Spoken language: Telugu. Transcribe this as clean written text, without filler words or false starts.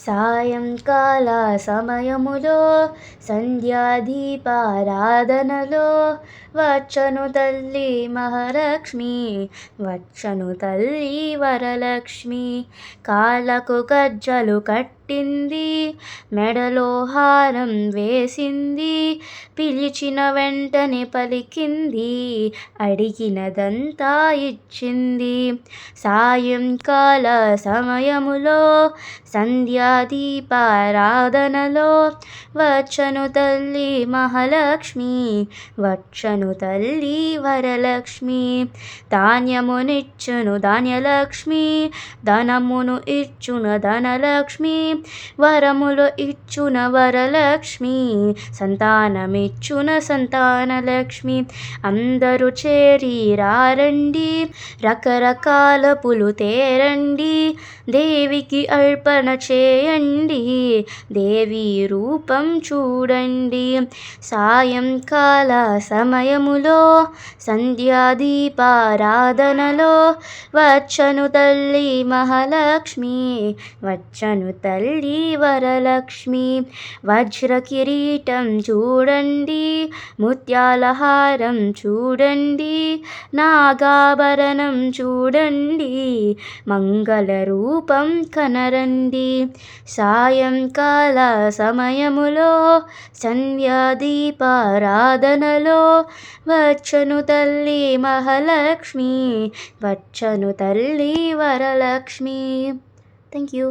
సాయంకాల సమయములో సంధ్యాదీపారాధనలో వచ్చను తల్లి మహాలక్ష్మి, వచ్చను తల్లి వరలక్ష్మి. కాళ్ళకు గజ్జలు కట్టింది, మెడలో హారం వేసింది, పిలిచిన వెంటనే పలికింది, అడిగినదంతా ఇచ్చింది. సాయంకాల సమయములో సంధ్యాదీపారాధనలో వచ్చను తల్లి మహాలక్ష్మి, వచ్చను తల్లి వరలక్ష్మి. ధాన్యమునిచ్చును ధాన్యలక్ష్మి, ధనమును ఇచ్చున ధనలక్ష్మి, వరములు ఇచ్చున వరలక్ష్మి, సంతానమిచ్చున సంతానలక్ష్మి. అందరూ చేరి రారండి, రకరకాల పులు తేరండి, దేవికి అర్పణ చేయండి, దేవి రూపం చూడండి. సాయంకాల సమయములో సంధ్యాదీపారాధనలో వచ్చను తల్లి మహాలక్ష్మి, వచ్చను తల్లి వరలక్ష్మి. వజ్ర కిరీటం చూడండి, ముత్యాల హారం చూడండి, నాగాభరణం చూడండి, మంగళ రూపం కనరండి. సాయంకాల సమయములో సంధ్యాదీపారాధనలో వచ్చను తల్లి మహాలక్ష్మి, వచ్చను తల్లి వరలక్ష్మి. Thank you.